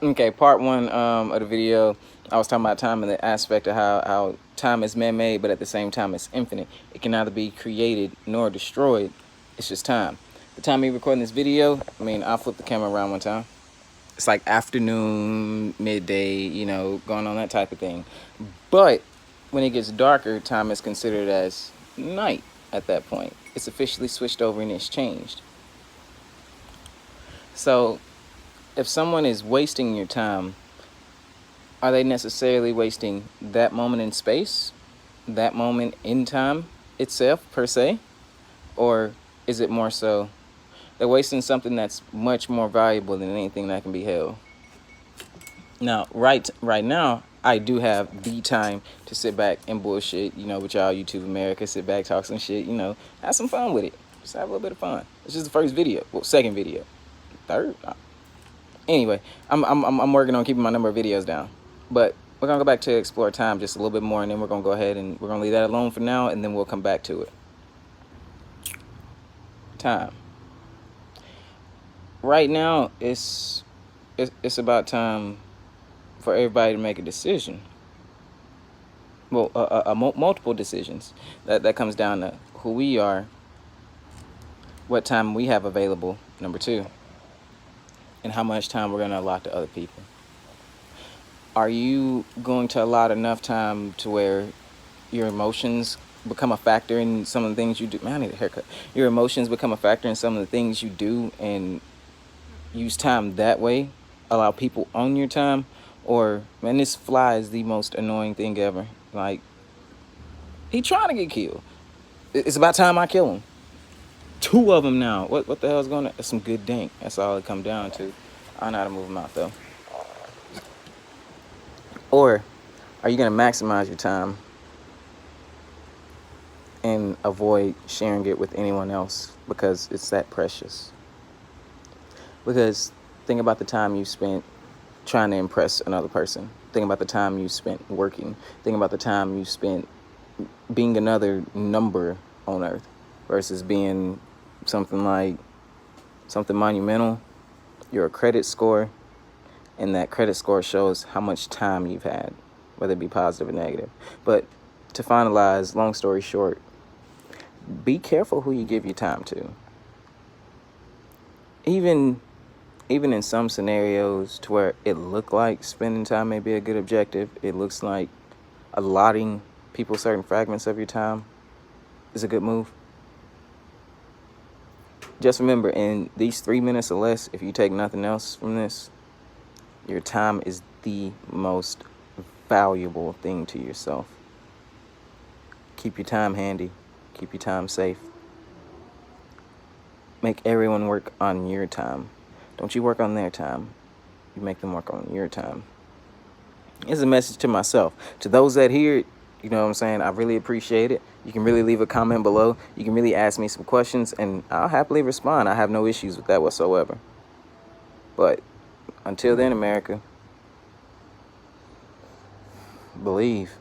Okay, part one of the video, I was talking about time and the aspect of how time is man-made, but at the same time it's infinite. It can neither be created nor destroyed. It's just time. The time me recording this video, I mean, I'll flip the camera around one time. It's like afternoon, midday, going on that type of thing. But when it gets darker, time is considered as night at that point. It's officially switched over and it's changed. So if someone is wasting your time, are they necessarily wasting that moment in space, that moment in time itself, per se? Or is it more so they're wasting something that's much more valuable than anything that can be held? Now, right now, I do have the time to sit back and bullshit, with y'all YouTube America, sit back, talk some shit, have some fun with it. Just have a little bit of fun. It's just the first video. Well, second video. Third? Anyway, I'm working on keeping my number of videos down. But we're going to go back to explore time just a little bit more, and then we're going to go ahead and we're going to leave that alone for now, and then we'll come back to it. Time. Right now, it's about time for everybody to make a decision. Well, multiple decisions. That comes down to who we are, what time we have available, number two, and how much time we're going to allot to other people. Are you going to allot enough time to where your emotions become a factor in some of the things you do? Man, I need a haircut. Your emotions become a factor in some of the things you do and use time that way? Allow people on your time? Or, man, this fly is the most annoying thing ever. Like, he trying to get killed. It's about time I kill him. Two of them now. What the hell is going on? That's some good dink. That's all it come down to. I know how to move them out, though. Or are you going to maximize your time and avoid sharing it with anyone else because it's that precious? Because think about the time you spent trying to impress another person. Think about the time you spent working. Think about the time you spent being another number on earth versus being something monumental. Your credit score, and that credit score shows how much time you've had, whether it be positive or negative. But to finalize, long story short, be careful who you give your time to. Even in some scenarios to where it look like spending time may be a good objective, it looks like allotting people certain fragments of your time is a good move. Just remember, in these 3 minutes or less, if you take nothing else from this, your time is the most valuable thing to yourself. Keep your time handy. Keep your time safe. Make everyone work on your time. Don't you work on their time. You make them work on your time. It's a message to myself. To those that hear it, you know what I'm saying? I really appreciate it. You can really leave a comment below. You can really ask me some questions, and I'll happily respond. I have no issues with that whatsoever. But until then, America, believe.